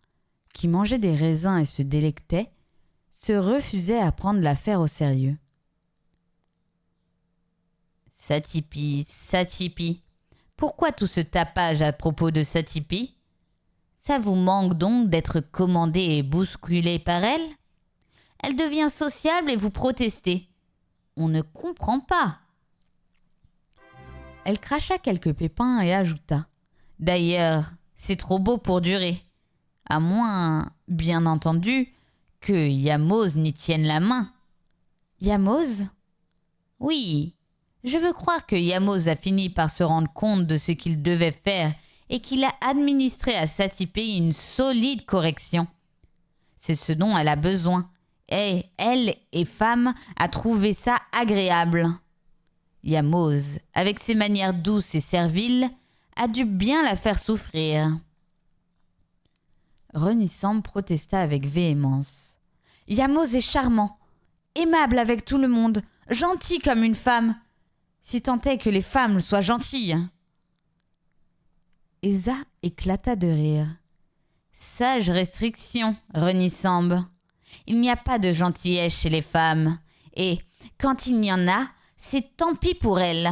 qui mangeait des raisins et se délectait, se refusait à prendre l'affaire au sérieux. « Satipi, Satipi, pourquoi tout ce tapage à propos de Satipi ? Ça vous manque donc d'être commandé et bousculé par elle ? Elle devient sociable et vous protestez. On ne comprend pas. » Elle cracha quelques pépins et ajouta. « D'ailleurs, c'est trop beau pour durer. À moins, bien entendu, que Yamos n'y tienne la main. » « Yamos ? » ?»« Oui, je veux croire que Yamos a fini par se rendre compte de ce qu'il devait faire et qu'il a administré à Satipi une solide correction. C'est ce dont elle a besoin. Et elle et femme a trouvé ça agréable. Yamos, avec ses manières douces et serviles, a dû bien la faire souffrir. » Renisambe protesta avec véhémence. « Yamos est charmant, aimable avec tout le monde, gentil comme une femme, si tant est que les femmes soient gentilles. » Esa éclata de rire. « Sage restriction, Renisambe. Il n'y a pas de gentillesse chez les femmes, et quand il y en a, c'est tant pis pour elles.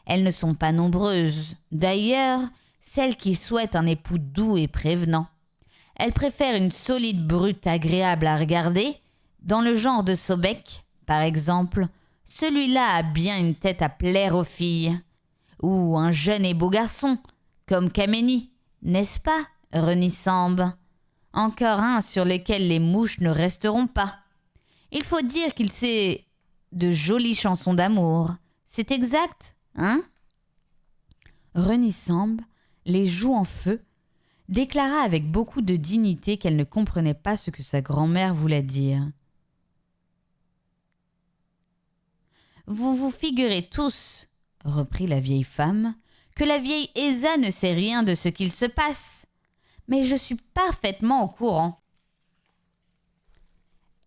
Elles ne sont pas nombreuses. D'ailleurs, celles qui souhaitent un époux doux et prévenant. Elles préfèrent une solide brute agréable à regarder, dans le genre de Sobek, par exemple. Celui-là a bien une tête à plaire aux filles. Ou un jeune et beau garçon, comme Kameni, n'est-ce pas, Renisambe ? Encore un sur lequel les mouches ne resteront pas. Il faut dire qu'il sait de jolies chansons d'amour. C'est exact, hein ?» Renisambe, les joues en feu, déclara avec beaucoup de dignité qu'elle ne comprenait pas ce que sa grand-mère voulait dire. « Vous vous figurez tous, reprit la vieille femme, que la vieille Esa ne sait rien de ce qu'il se passe. Mais je suis parfaitement au courant. »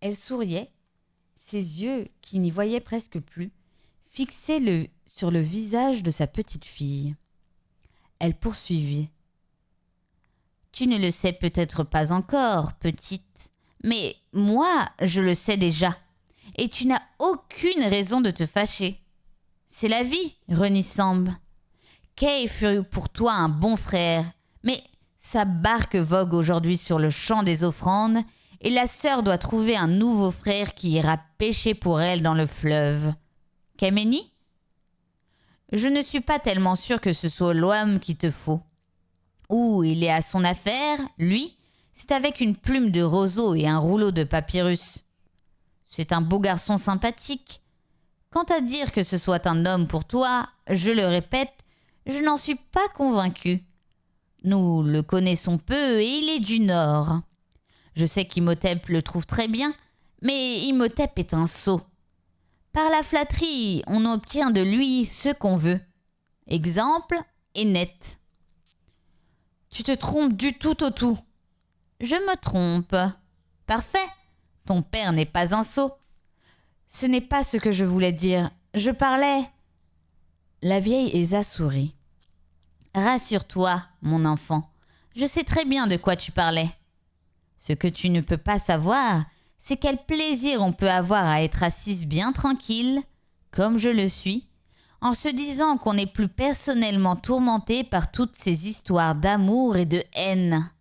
Elle souriait, ses yeux, qui n'y voyaient presque plus, fixés sur le visage de sa petite fille. Elle poursuivit. « Tu ne le sais peut-être pas encore, petite, mais moi, je le sais déjà, et tu n'as aucune raison de te fâcher. C'est la vie, Renisambe. Kay fut pour toi un bon frère, mais sa barque vogue aujourd'hui sur le champ des offrandes et la sœur doit trouver un nouveau frère qui ira pêcher pour elle dans le fleuve. Kameni ? Je ne suis pas tellement sûre que ce soit l'homme qu'il te faut. Où il est à son affaire, lui, c'est avec une plume de roseau et un rouleau de papyrus. C'est un beau garçon sympathique. Quant à dire que ce soit un homme pour toi, je le répète, je n'en suis pas convaincue. Nous le connaissons peu et il est du Nord. Je sais qu'Imhotep le trouve très bien, mais Imhotep est un sot. Par la flatterie, on obtient de lui ce qu'on veut. Exemple est net. Tu te trompes du tout au tout. Je me trompe. Parfait. Ton père n'est pas un sot. Ce n'est pas ce que je voulais dire. Je parlais. La vieille Esa sourit. Rassure-toi, mon enfant. Je sais très bien de quoi tu parlais. Ce que tu ne peux pas savoir, c'est quel plaisir on peut avoir à être assise bien tranquille, comme je le suis, en se disant qu'on n'est plus personnellement tourmenté par toutes ces histoires d'amour et de haine.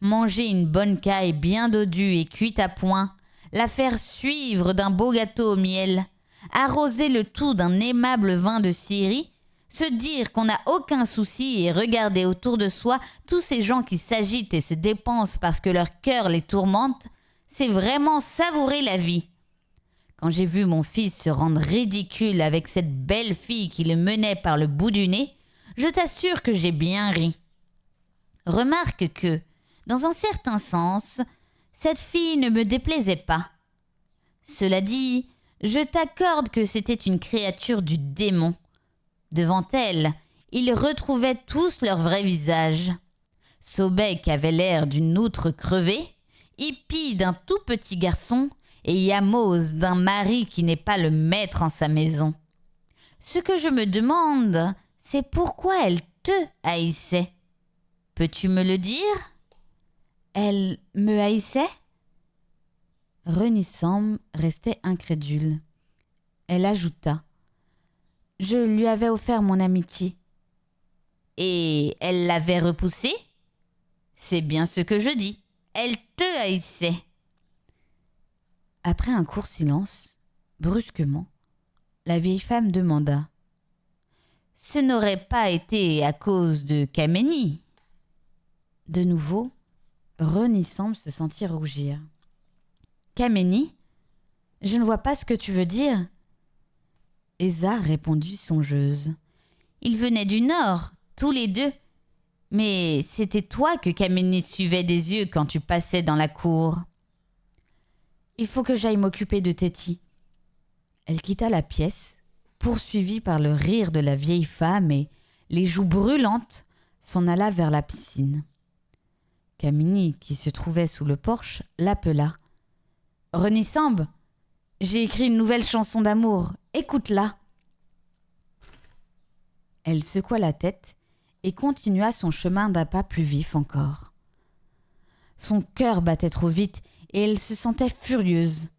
Manger une bonne caille bien dodue et cuite à point, la faire suivre d'un beau gâteau au miel, arroser le tout d'un aimable vin de Syrie, se dire qu'on n'a aucun souci et regarder autour de soi tous ces gens qui s'agitent et se dépensent parce que leur cœur les tourmente, c'est vraiment savourer la vie. Quand j'ai vu mon fils se rendre ridicule avec cette belle fille qui le menait par le bout du nez, je t'assure que j'ai bien ri. Remarque que, dans un certain sens, cette fille ne me déplaisait pas. Cela dit, je t'accorde que c'était une créature du démon. Devant elle, ils retrouvaient tous leur vrai visage. Sobek avait l'air d'une outre crevée, Hippie d'un tout petit garçon et Yamos d'un mari qui n'est pas le maître en sa maison. Ce que je me demande, c'est pourquoi elle te haïssait. Peux-tu me le dire ? Elle me haïssait ? Renisambe restait incrédule. Elle ajouta. Je lui avais offert mon amitié. Et elle l'avait repoussée ? C'est bien ce que je dis. Elle te haïssait. Après un court silence, brusquement, la vieille femme demanda. Ce n'aurait pas été à cause de Kameni ? De nouveau, Renisambe se sentit rougir. Kameni ? Je ne vois pas ce que tu veux dire. Esa répondit songeuse. Ils venaient du Nord, tous les deux. Mais c'était toi que Kameni suivait des yeux quand tu passais dans la cour. Il faut que j'aille m'occuper de Téti. Elle quitta la pièce, poursuivie par le rire de la vieille femme et, les joues brûlantes, s'en alla vers la piscine. Kameni, qui se trouvait sous le porche, l'appela. « Renisambe, j'ai écrit une nouvelle chanson d'amour. Écoute-la. » Elle secoua la tête et continua son chemin d'un pas plus vif encore. Son cœur battait trop vite et elle se sentait furieuse.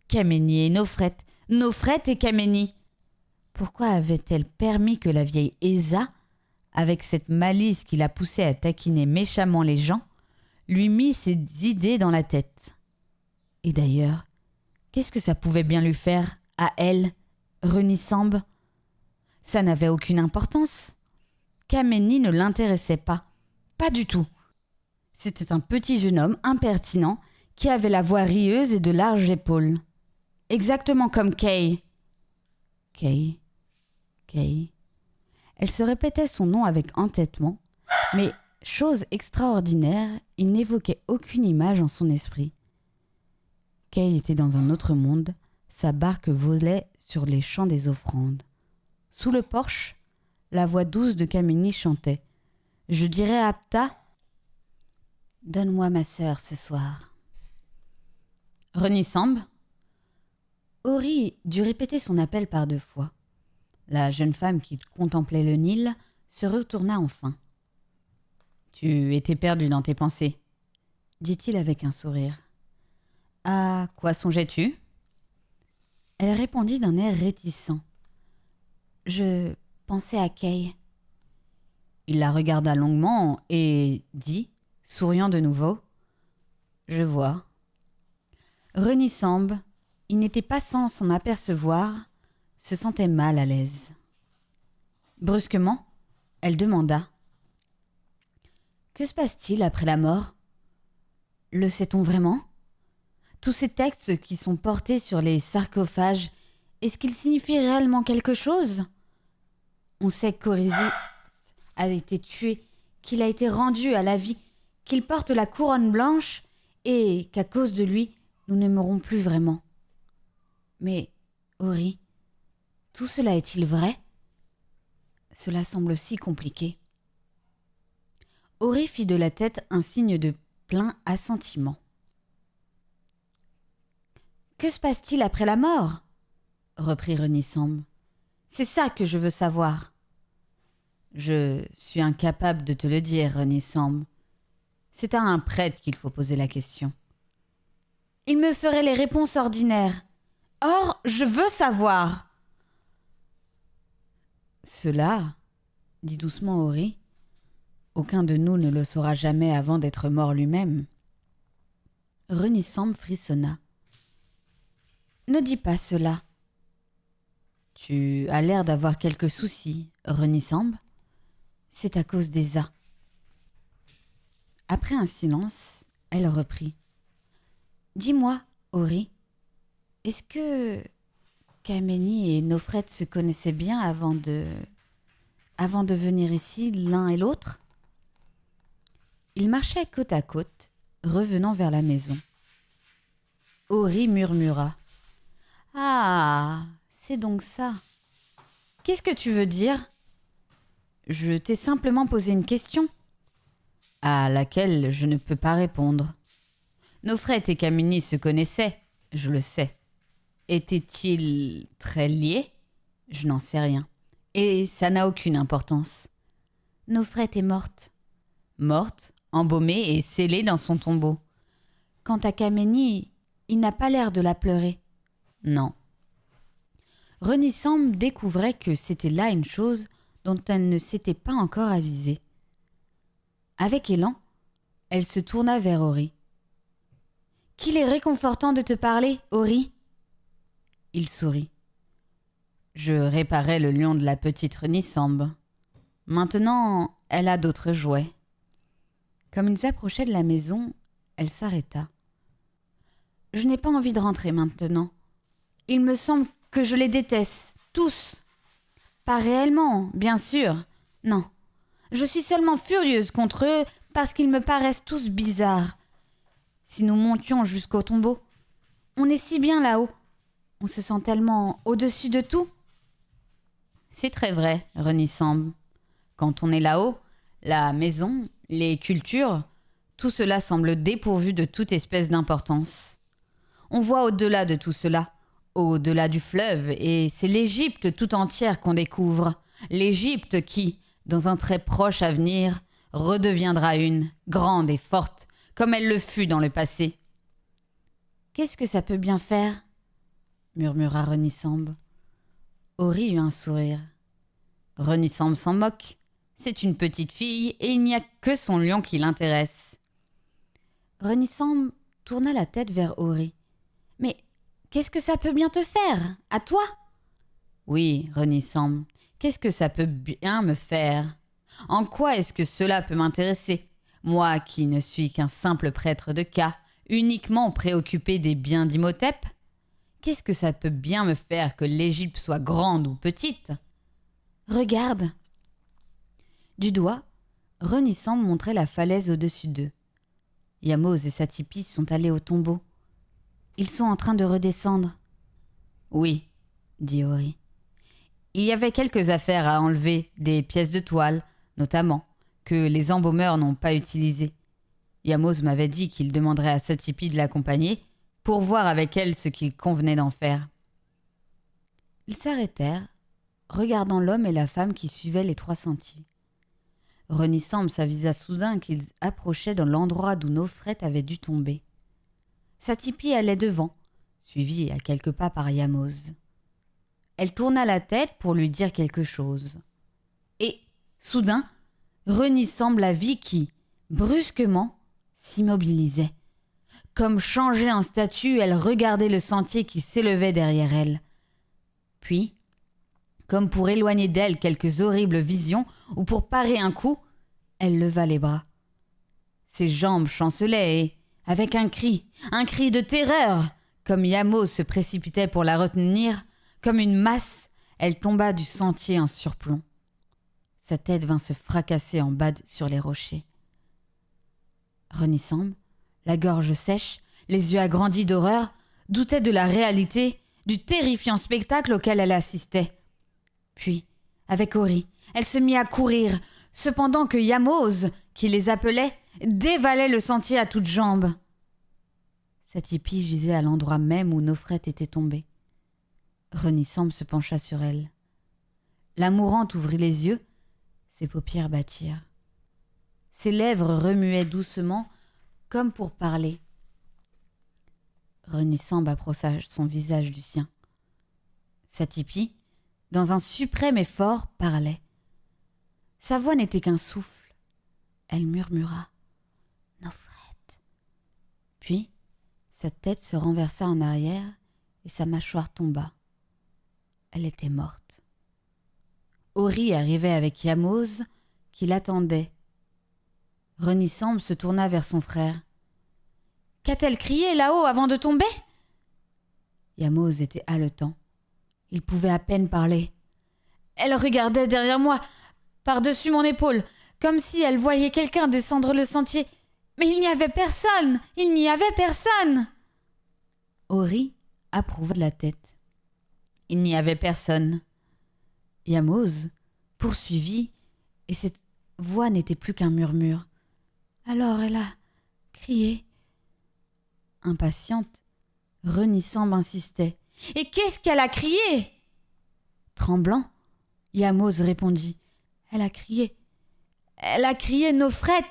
Kameni et Nofrette, Nofrette et Kameni. Pourquoi avait-elle permis que la vieille Esa, avec cette malice qui la poussait à taquiner méchamment les gens, lui mit ses idées dans la tête ? Et d'ailleurs, qu'est-ce que ça pouvait bien lui faire, à elle, Renisambe ? Ça n'avait aucune importance. Kameni ne l'intéressait pas. Pas du tout. C'était un petit jeune homme impertinent qui avait la voix rieuse et de larges épaules. Exactement comme Kay. Kay. Kay. Elle se répétait son nom avec entêtement, mais, chose extraordinaire, il n'évoquait aucune image en son esprit. Kay était dans un autre monde, sa barque volait sur les champs des offrandes. Sous le porche, la voix douce de Kamini chantait. Je dirais à Apta, « Donne-moi ma sœur ce soir. » Renisambe. Ori dut répéter son appel par 2 fois. La jeune femme qui contemplait le Nil se retourna enfin. « Tu étais perdu dans tes pensées, » dit-il avec un sourire. « À quoi songeais-tu » Elle répondit d'un air réticent. « Je pensais à Kay. » Il la regarda longuement et dit, souriant de nouveau, « Je vois. » Renisambe, il n'était pas sans s'en apercevoir, se sentait mal à l'aise. Brusquement, elle demanda, « Que se passe-t-il après la mort ? Le sait-on vraiment ? Tous ces textes qui sont portés sur les sarcophages, est-ce qu'ils signifient réellement quelque chose ? On sait qu'Orisis a été tué, qu'il a été rendu à la vie, qu'il porte la couronne blanche et qu'à cause de lui, nous ne mourrons plus vraiment. Mais, Ori, tout cela est-il vrai ? Cela semble si compliqué. Ori fit de la tête un signe de plein assentiment. « Que se passe-t-il après la mort ?» reprit Renisambe. « C'est ça que je veux savoir. » « Je suis incapable de te le dire, Renisambe. C'est à un prêtre qu'il faut poser la question. » « Il me ferait les réponses ordinaires. Or, je veux savoir. » « Cela, dit doucement Ori, aucun de nous ne le saura jamais avant d'être mort lui-même. Renisambe frissonna. « Ne dis pas cela. »« Tu as l'air d'avoir quelques soucis, Renisambe. C'est à cause des A. » Après un silence, elle reprit. « Dis-moi, Ori, est-ce que Kameni et Nofret se connaissaient bien avant de venir ici l'un et l'autre ?» Ils marchaient côte à côte, revenant vers la maison. Ori murmura. « Ah, c'est donc ça. Qu'est-ce que tu veux dire ? Je t'ai simplement posé une question, à laquelle je ne peux pas répondre. Nofret et Kamini se connaissaient, je le sais. Étaient-ils très liés ? Je n'en sais rien. Et ça n'a aucune importance. Nofret est morte. Morte, embaumée et scellée dans son tombeau. Quant à Kameni, il n'a pas l'air de la pleurer. Non. Renisambe découvrait que c'était là une chose dont elle ne s'était pas encore avisée. Avec élan, elle se tourna vers Ori. « Qu'il est réconfortant de te parler, Ori !» Il sourit. « Je réparais le lion de la petite Renisambe. Maintenant, elle a d'autres jouets. » Comme ils approchaient de la maison, elle s'arrêta. « Je n'ai pas envie de rentrer maintenant. Il me semble que je les déteste, tous. Pas réellement, bien sûr. Non. Je suis seulement furieuse contre eux parce qu'ils me paraissent tous bizarres. Si nous montions jusqu'au tombeau, on est si bien là-haut. On se sent tellement au-dessus de tout. » C'est très vrai, Renisambe. Quand on est là-haut, la maison, les cultures, tout cela semble dépourvu de toute espèce d'importance. On voit au-delà de tout cela, au-delà du fleuve, et c'est l'Égypte tout entière qu'on découvre. L'Égypte qui, dans un très proche avenir, redeviendra une, grande et forte, comme elle le fut dans le passé. « Qu'est-ce que ça peut bien faire ?» murmura Renisambe. Ori eut un sourire. Renisambe s'en moque. C'est une petite fille et il n'y a que son lion qui l'intéresse. Renisambe tourna la tête vers Ori. « Mais qu'est-ce que ça peut bien te faire, à toi ?» Oui, Renisambe, qu'est-ce que ça peut bien me faire ? En quoi est-ce que cela peut m'intéresser ? Moi qui ne suis qu'un simple prêtre de cas, uniquement préoccupé des biens d'Imhotep? Qu'est-ce que ça peut bien me faire que l'Égypte soit grande ou petite? Regarde. Du doigt, Renissan montrait la falaise au-dessus d'eux. Yamos et Satipi sont allés au tombeau. Ils sont en train de redescendre. Oui, dit Ori. Il y avait quelques affaires à enlever, des pièces de toile, notamment, que les embaumeurs n'ont pas utilisées. Yamos m'avait dit qu'il demanderait à Satipi de l'accompagner pour voir avec elle ce qu'il convenait d'en faire. Ils s'arrêtèrent, regardant l'homme et la femme qui suivaient les 3 sentiers. Renissan s'avisa soudain qu'ils approchaient de l'endroit d'où Nofret avait dû tomber. Satipi allait devant, suivie à quelques pas par Yamos. Elle tourna la tête pour lui dire quelque chose. Et, soudain, Renissan la vit qui, brusquement, s'immobilisait. Comme changée en statue, elle regardait le sentier qui s'élevait derrière elle. Puis, comme pour éloigner d'elle quelques horribles visions ou pour parer un coup, elle leva les bras. Ses jambes chancelaient et, avec un cri de terreur, comme Yamos se précipitait pour la retenir, comme une masse, elle tomba du sentier en surplomb. Sa tête vint se fracasser en bas sur les rochers. Renissan, la gorge sèche, les yeux agrandis d'horreur, doutait de la réalité, du terrifiant spectacle auquel elle assistait. Puis, avec Ori, elle se mit à courir, cependant que Yamos, qui les appelait, dévalait le sentier à toutes jambes. Satipi gisait à l'endroit même où Nofret était tombée. Renissan se pencha sur elle. La mourante ouvrit les yeux, ses paupières battirent. Ses lèvres remuaient doucement, comme pour parler. Renissan approcha son visage du sien. Satipi, dans un suprême effort, parlait. Sa voix n'était qu'un souffle. Elle murmura « Nofret ». Puis, sa tête se renversa en arrière et sa mâchoire tomba. Elle était morte. Ori arrivait avec Yamos, qui l'attendait. Renissan se tourna vers son frère. « Qu'a-t-elle crié là-haut avant de tomber ?» Yamos était haletant. Il pouvait à peine parler. « Elle regardait derrière moi, par-dessus mon épaule, comme si elle voyait quelqu'un descendre le sentier. Mais il n'y avait personne! Il n'y avait personne !» Ori approuva de la tête. Il n'y avait personne. Yamos poursuivit, et cette voix n'était plus qu'un murmure. Alors elle a crié. Impatiente, Renissan insistait. « Et qu'est-ce qu'elle a crié ?» Tremblant, Yamos répondit. « Elle a crié Nofret !»